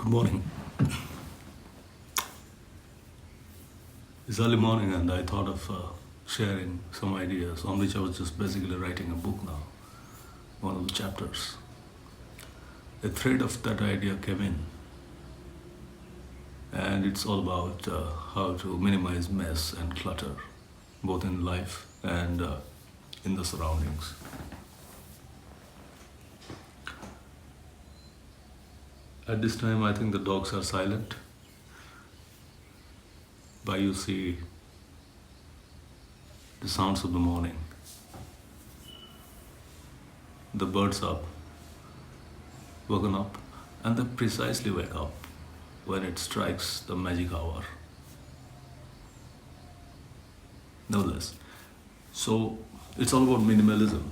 Good morning. It's early morning, and I thought of sharing some ideas on which I was just basically writing a book now, one of the chapters. A thread of that idea came in, and it's all about how to minimize mess and clutter, both in life and in the surroundings. At this time, I think the dogs are silent, but you see the sounds of the morning. The birds up, woken up, and they precisely wake up when it strikes the magic hour. Nevertheless, so it's all about minimalism.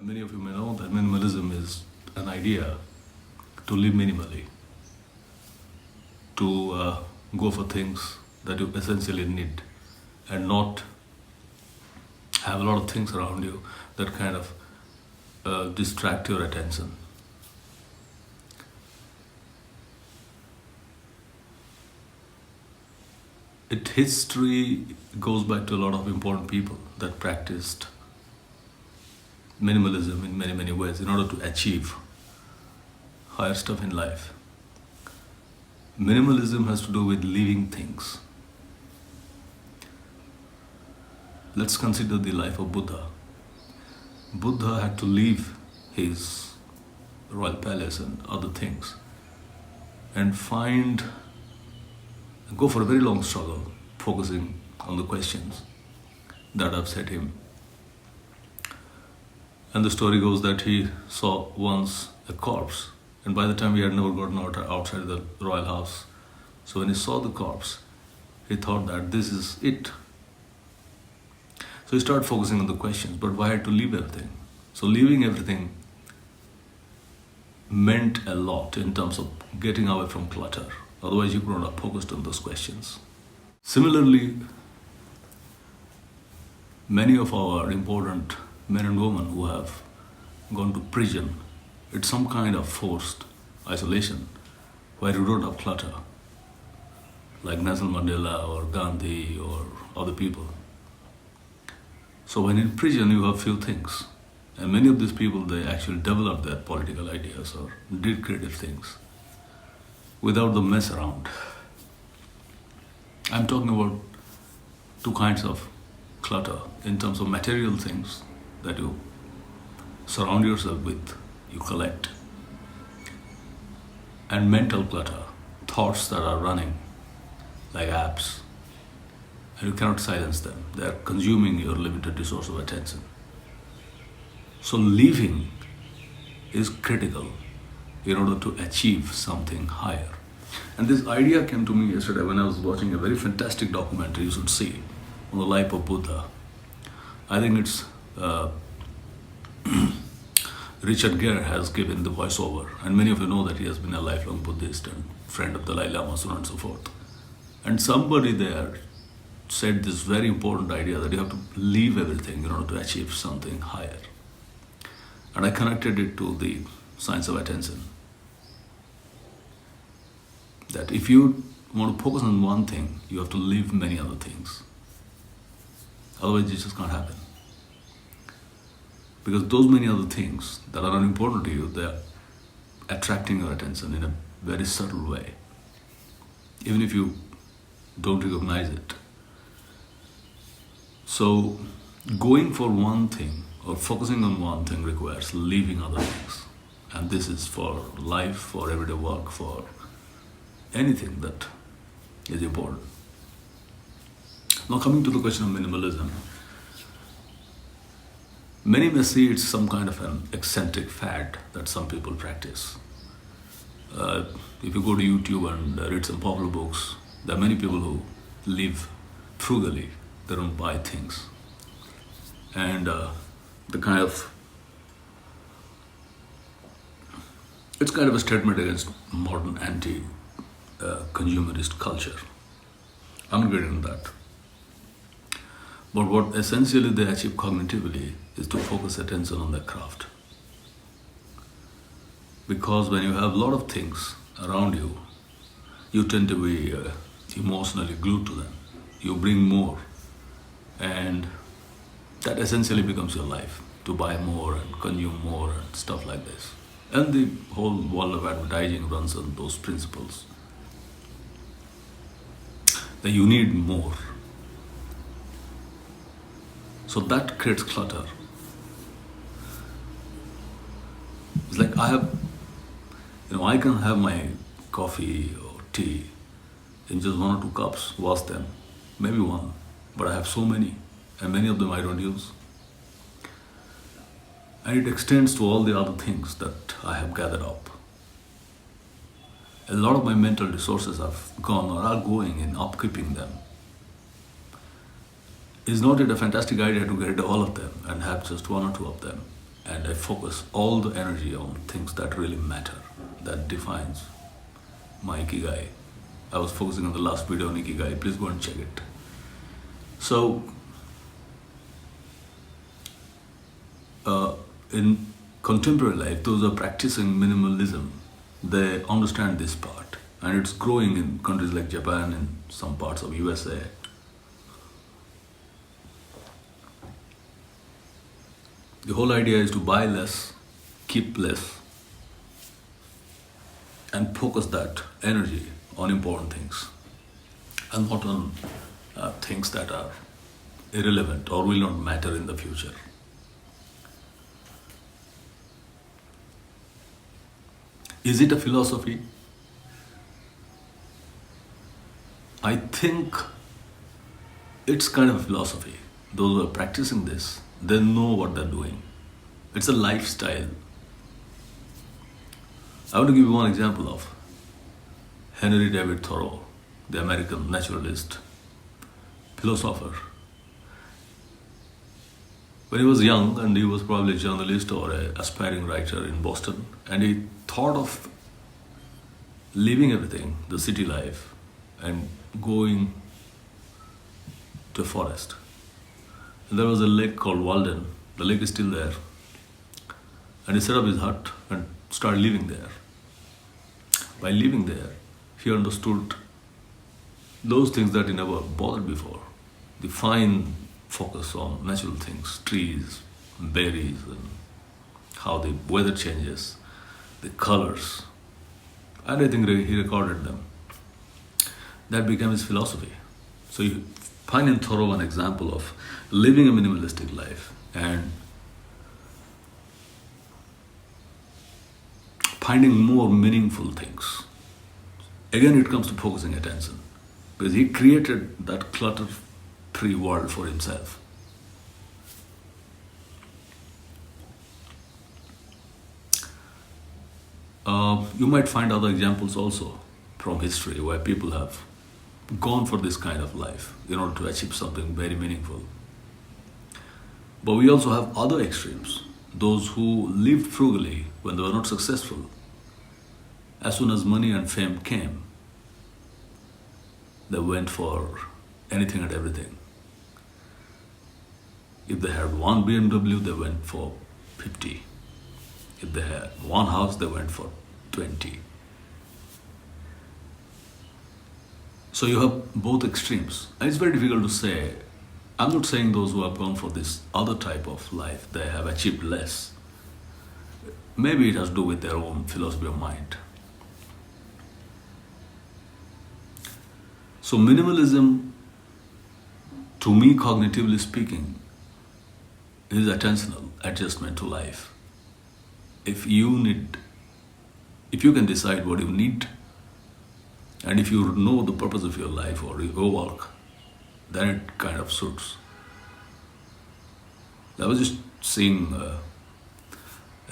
Many of you may know that minimalism is an idea to live minimally, to go for things that you essentially need and not have a lot of things around you that kind of distract your attention. History goes back to a lot of important people that practiced minimalism in many ways in order to achieve higher stuff in life. Minimalism has to do with leaving things. Let's consider the life of Buddha. Buddha had to leave his royal palace and other things and go for a very long struggle, focusing on the questions that upset him. And the story goes that he saw once a corpse, and by the time he had never gotten outside the royal house. So when he saw the corpse, he thought that this is it. So he started focusing on the questions, but why had to leave everything? So leaving everything meant a lot in terms of getting away from clutter. Otherwise, you could not have focused on those questions. Similarly, many of our important men and women who have gone to prison, it's some kind of forced isolation where you don't have clutter, like Nelson Mandela or Gandhi or other people. So when in prison, you have few things. And many of these people, they actually developed their political ideas or did creative things without the mess around. I'm talking about two kinds of clutter in terms of material things that you surround yourself with, you collect, and mental clutter, thoughts that are running like apps, and you cannot silence them. They are consuming your limited resource of attention. So leaving is critical in order to achieve something higher. And this idea came to me yesterday when I was watching a very fantastic documentary you should see on the life of Buddha. I think it's Richard Gere has given the voiceover, and many of you know that he has been a lifelong Buddhist and friend of the Dalai Lama, so on and so forth. And somebody there said this very important idea that you have to leave everything in order to achieve something higher. And I connected it to the science of attention. That if you want to focus on one thing, you have to leave many other things. Otherwise, it just can't happen. Because those many other things that are unimportant to you, they are attracting your attention in a very subtle way, even if you don't recognize it. So going for one thing or focusing on one thing requires leaving other things. And this is for life, for everyday work, for anything that is important. Now, coming to the question of minimalism, many may see it's some kind of an eccentric fad that some people practice. If you go to YouTube and read some popular books, there are many people who live frugally. They don't buy things. And it's kind of a statement against modern anti-consumerist culture. I'm not getting into that. But what essentially they achieve cognitively is to focus attention on their craft. Because when you have a lot of things around you, you tend to be emotionally glued to them. You bring more, and that essentially becomes your life, to buy more and consume more and stuff like this. And the whole world of advertising runs on those principles. That you need more. So that creates clutter. It's like I can have my coffee or tea in just 1 or 2 cups, wash them, maybe one, but I have so many, and many of them I don't use. And it extends to all the other things that I have gathered up. A lot of my mental resources have gone or are going in upkeeping them. Is not it a fantastic idea to get rid of all of them and have just 1 or 2 of them? And I focus all the energy on things that really matter, that defines my ikigai. I was focusing on the last video on ikigai, please go and check it. So, in contemporary life, those who are practicing minimalism, they understand this part. And it's growing in countries like Japan and some parts of USA. The whole idea is to buy less, keep less, and focus that energy on important things and not on things that are irrelevant or will not matter in the future. Is it a philosophy? I think it's kind of a philosophy. Those who are practicing this, they know what they're doing. It's a lifestyle. I want to give you one example of Henry David Thoreau, the American naturalist, philosopher. When he was young, and he was probably a journalist or an aspiring writer in Boston, and he thought of leaving everything, the city life, and going to a forest. And there was a lake called Walden. The lake is still there. And he set up his hut and started living there. By living there, he understood those things that he never bothered before. The fine focus on natural things, trees, berries, and how the weather changes, the colors. And I think he recorded them. That became his philosophy. So you find in Thoreau an example of living a minimalistic life and finding more meaningful things. Again, it comes to focusing attention, because he created that clutter-free world for himself. You might find other examples also from history where people have gone for this kind of life in order to achieve something very meaningful. But we also have other extremes, those who lived frugally when they were not successful. As soon as money and fame came, they went for anything and everything. If they had one BMW, they went for 50. If they had one house, they went for 20. So you have both extremes. And it's very difficult to say. I'm not saying those who have gone for this other type of life, they have achieved less. Maybe it has to do with their own philosophy of mind. So minimalism, to me, cognitively speaking, is attentional adjustment to life. If you can decide what you need And if you know the purpose of your life or your work, then it kind of suits. I was just seeing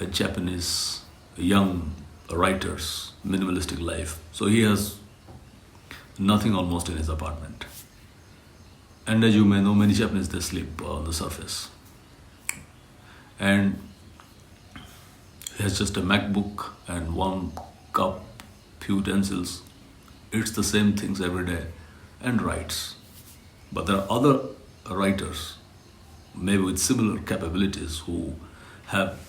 a Japanese young writer's minimalistic life. So he has nothing almost in his apartment. And as you may know, many Japanese, they sleep on the surface. And he has just a MacBook and one cup, few utensils, eats the same things every day and writes. But there are other writers, maybe with similar capabilities, who have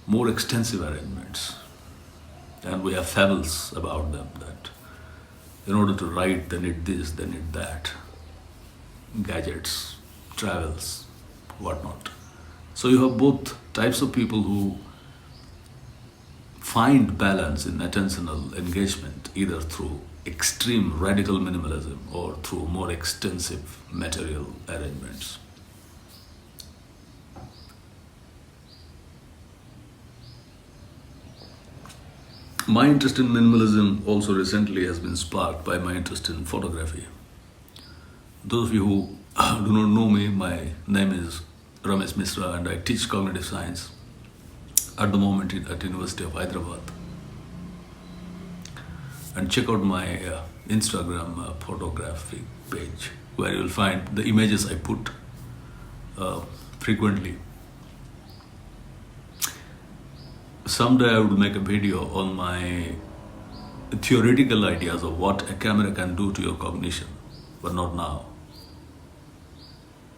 more extensive arrangements. And we have fables about them that in order to write, they need this, they need that, gadgets, travels, whatnot. So you have both types of people who find balance in attentional engagement, either through extreme radical minimalism or through more extensive material arrangements. My interest in minimalism also recently has been sparked by my interest in photography. Those of you who do not know me, my name is Ramesh Misra and I teach cognitive science at the moment at University of Hyderabad. And check out my Instagram photography page where you will find the images I put frequently. Someday I would make a video on my theoretical ideas of what a camera can do to your cognition, but not now.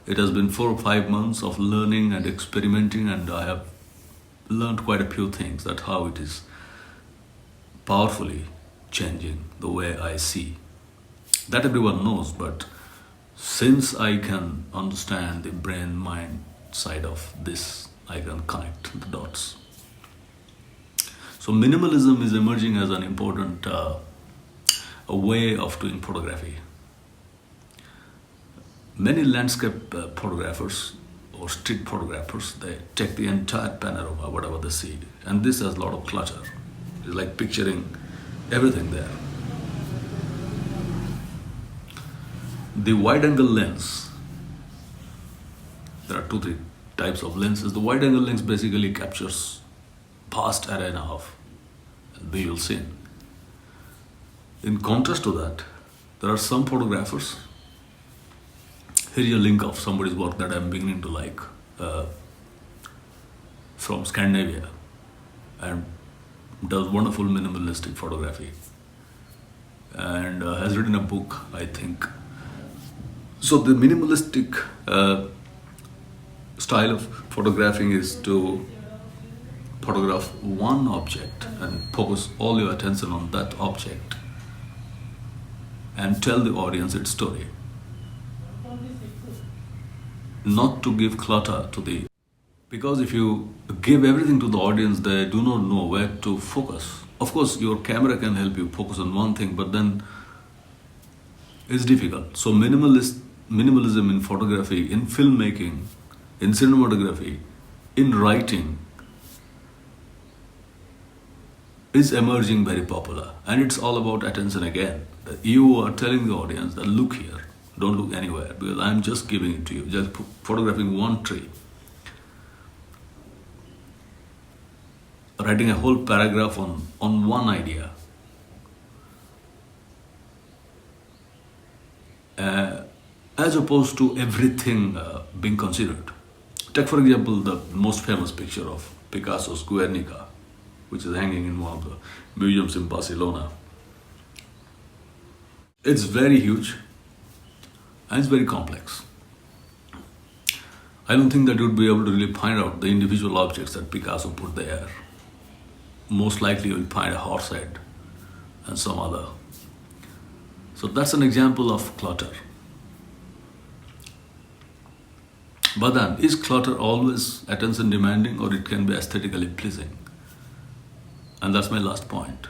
It has been 4 or 5 months of learning and experimenting, and I have learned quite a few things that how it is powerfully changing the way I see. That everyone knows, but since I can understand the brain-mind side of this, I can connect the dots. So minimalism is emerging as an important a way of doing photography. Many landscape photographers or street photographers, they take the entire panorama, whatever they see, and this has a lot of clutter. It's like picturing everything there. The wide-angle lens, there are 2-3 types of lenses. The wide-angle lens basically captures vast arena of visual scene. In contrast to that, there are some photographers. Here's a link of somebody's work that I'm beginning to like from Scandinavia and does wonderful minimalistic photography and has written a book, I think. So the minimalistic style of photographing is to photograph one object and focus all your attention on that object and tell the audience its story. Not to give clutter to the... Because if you give everything to the audience, they do not know where to focus. Of course, your camera can help you focus on one thing, but then it's difficult. So minimalism in photography, in filmmaking, in cinematography, in writing is emerging very popular. And it's all about attention again. You are telling the audience that look here, don't look anywhere, because I'm just giving it to you, just photographing one tree. Writing a whole paragraph on one idea. As opposed to everything being considered. Take for example the most famous picture of Picasso's Guernica, which is hanging in one of the museums in Barcelona. It's very huge and it's very complex. I don't think that you'd be able to really find out the individual objects that Picasso put there. Most likely you'll find a horse head and some other. So that's an example of clutter. But then, is clutter always attention demanding, or it can be aesthetically pleasing? And that's my last point.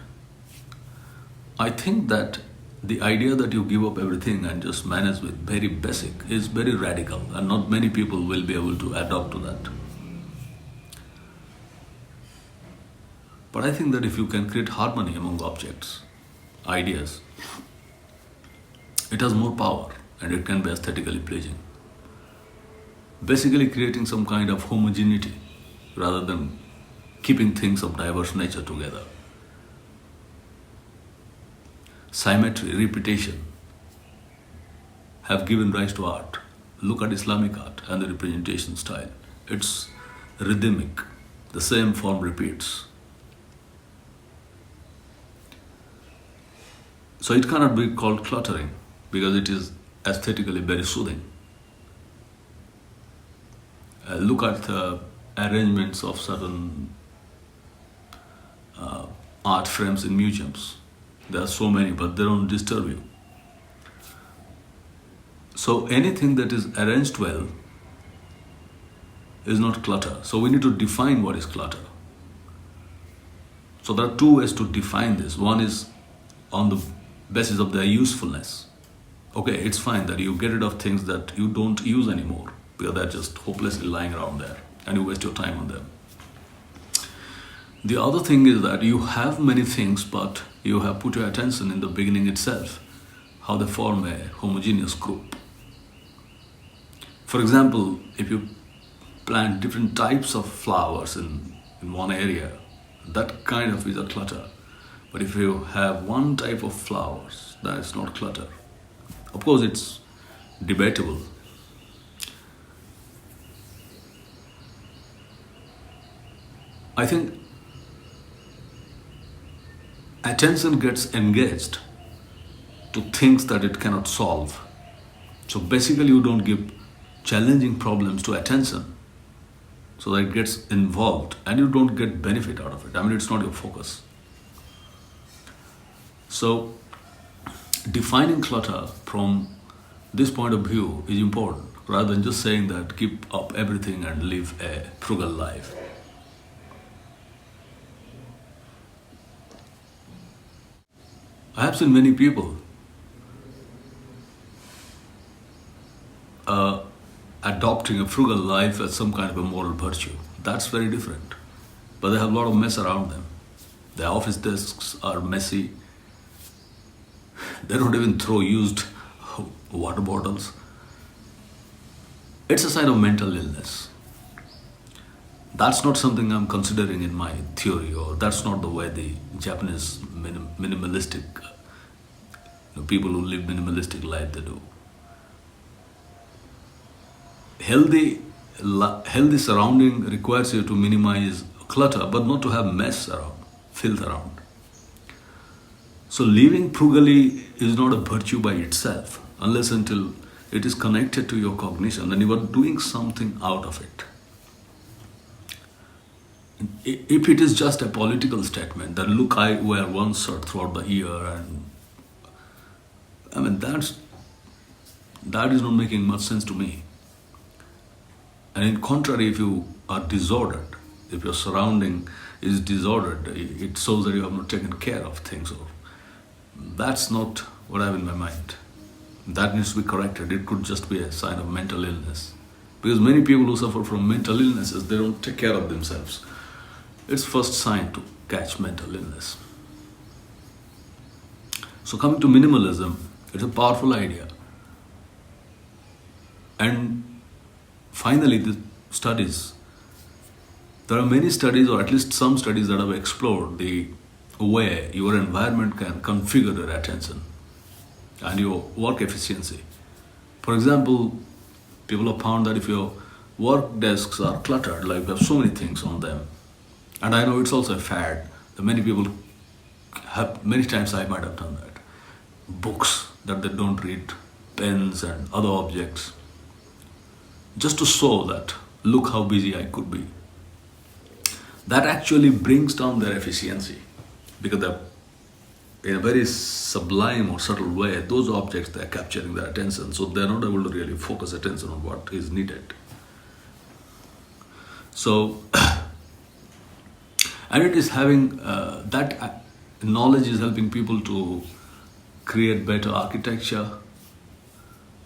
I think that the idea that you give up everything and just manage with very basic is very radical, and not many people will be able to adapt to that. But I think that if you can create harmony among objects, ideas, it has more power and it can be aesthetically pleasing. Basically, creating some kind of homogeneity rather than keeping things of diverse nature together. Symmetry, repetition have given rise to art. Look at Islamic art and the representation style. It's rhythmic, the same form repeats. So it cannot be called cluttering because it is aesthetically very soothing. Look at the arrangements of certain art frames in museums. There are so many, but they don't disturb you. So anything that is arranged well is not clutter. So we need to define what is clutter. So there are two ways to define this. One is on the basis of their usefulness. Okay, it's fine that you get rid of things that you don't use anymore because they're just hopelessly lying around there and you waste your time on them. The other thing is that you have many things, but you have put your attention in the beginning itself, how they form a homogeneous group. For example, if you plant different types of flowers in one area, that kind of is a clutter. But if you have one type of flowers, that is not clutter. Of course, it's debatable. I think attention gets engaged to things that it cannot solve. So basically, you don't give challenging problems to attention so that it gets involved and you don't get benefit out of it. I mean, it's not your focus. So defining clutter from this point of view is important rather than just saying that keep up everything and live a frugal life. I have seen many people adopting a frugal life as some kind of a moral virtue. That's very different. But they have a lot of mess around them. Their office desks are messy. They don't even throw used water bottles. It's a sign of mental illness. That's not something I'm considering in my theory, or that's not the way the Japanese minimalistic people who live minimalistic life they do. Healthy surrounding requires you to minimize clutter, but not to have mess around, filth around. So living frugally is not a virtue by itself, unless until it is connected to your cognition and you are doing something out of it. If it is just a political statement that look, I wear one shirt throughout the year, and I mean that is not making much sense to me. And in contrary, if you are disordered, if your surrounding is disordered, it shows that you have not taken care of things. So that's not what I have in my mind. That needs to be corrected. It could just be a sign of mental illness. Because many people who suffer from mental illnesses, they don't take care of themselves. It's first sign to catch mental illness. So coming to minimalism, it's a powerful idea. And finally, the studies. There are many studies, or at least some studies, that have explored the way your environment can configure your attention and your work efficiency. For example, people have found that if your work desks are cluttered, like you have so many things on them, and I know it's also a fad that many people have, many times I might have done that, books that they don't read, pens and other objects, just to show that, look how busy I could be. That actually brings down their efficiency because in a very sublime or subtle way, those objects, they're capturing their attention, so they're not able to really focus attention on what is needed. So, and it is having, that knowledge is helping people to create better architecture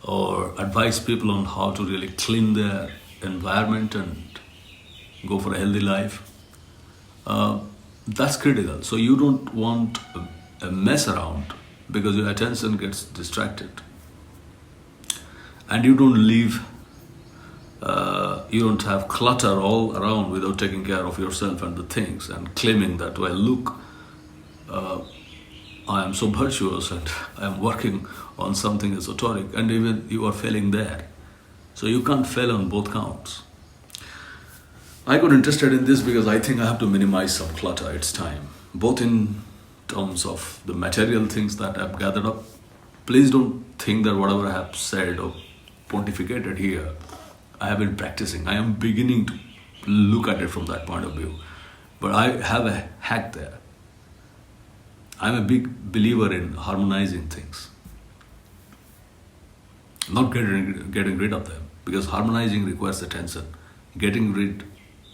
or advise people on how to really clean their environment and go for a healthy life. That's critical. So you don't want mess around because your attention gets distracted and you don't leave, you don't have clutter all around without taking care of yourself and the things and claiming that, well, look, I am so virtuous and I am working on something esoteric, and even you are failing there. So you can't fail on both counts. I got interested in this because I think I have to minimize some clutter. It's time, both in terms of the material things that I've gathered up. Please don't think that whatever I have said or pontificated here, I have been practicing. I am beginning to look at it from that point of view. But I have a hack there. I'm a big believer in harmonizing things, not getting rid of them, because harmonizing requires attention. Getting rid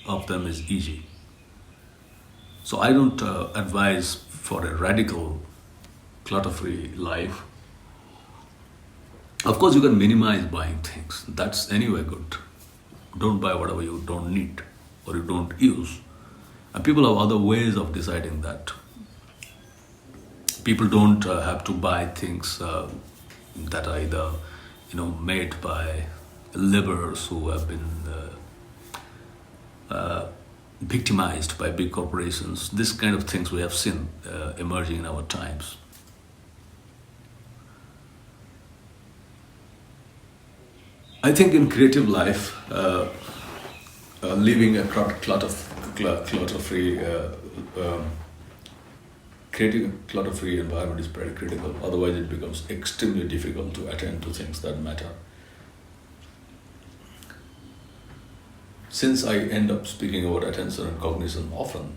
of them is easy. So I don't advise for a radical clutter-free life. Of course, you can minimize buying things. That's anyway good. Don't buy whatever you don't need or you don't use. And people have other ways of deciding that. People don't have to buy things that are either, made by laborers who have been victimized by big corporations. This kind of things we have seen emerging in our times. I think in creative life, living a clutter-free, creating a clutter-free environment is pretty critical. Otherwise, it becomes extremely difficult to attend to things that matter. Since I end up speaking about attention and cognition often,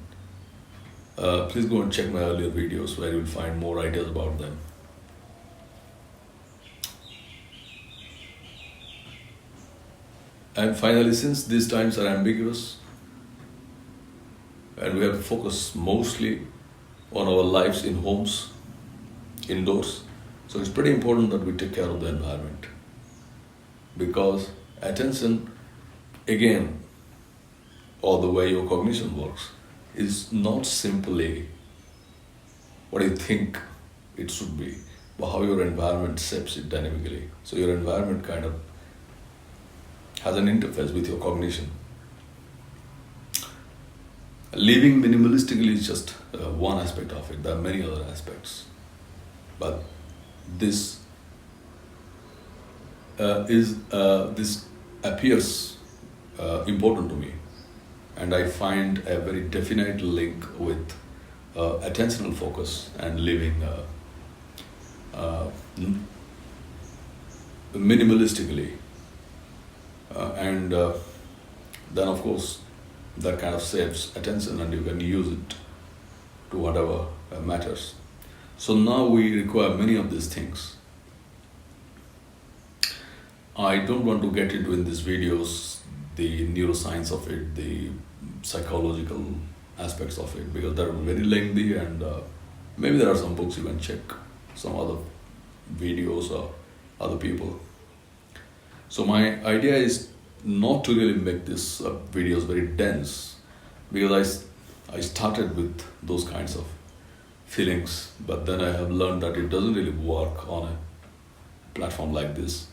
please go and check my earlier videos where you'll find more ideas about them. And finally, since these times are ambiguous and we have to focus mostly on our lives in homes, indoors, so it's pretty important that we take care of the environment, because attention, again, or the way your cognition works, is not simply what you think it should be, but how your environment shapes it dynamically. So your environment kind of has an interface with your cognition. Living minimalistically is just one aspect of it. There are many other aspects. But this appears important to me. And I find a very definite link with attentional focus and living minimalistically. And then, of course, that kind of saves attention and you can use it to whatever matters. So now we require many of these things. I don't want to get into in these videos the neuroscience of it, the psychological aspects of it, because they're very lengthy, and maybe there are some books you can check, some other videos or other people. So my idea is not to really make these videos very dense, because I started with those kinds of feelings, but then I have learned that it doesn't really work on a platform like this,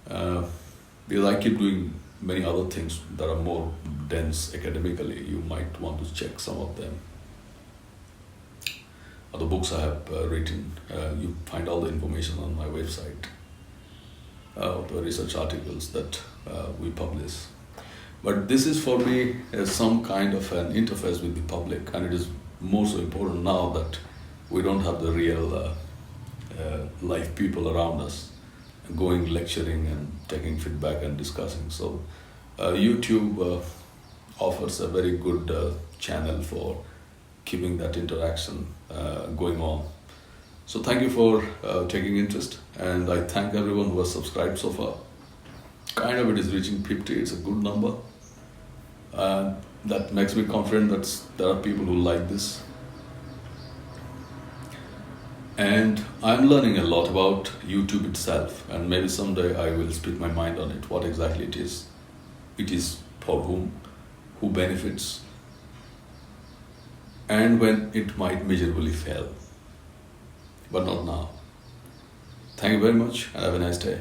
because I keep doing many other things that are more dense academically. You might want to check some of them. Other books I have written, you find all the information on my website. The research articles that we publish. But this is for me some kind of an interface with the public, and it is more so important now that we don't have the real life people around us going lecturing and taking feedback and discussing. So YouTube offers a very good channel for keeping that interaction going on. So thank you for taking interest, and I thank everyone who has subscribed so far. Kind of it is reaching 50, it's a good number. And that makes me confident that there are people who like this. And I'm learning a lot about YouTube itself, and maybe someday I will speak my mind on it, what exactly it is for whom, who benefits, and when it might miserably fail. but not now. Thank you very much and have a nice day.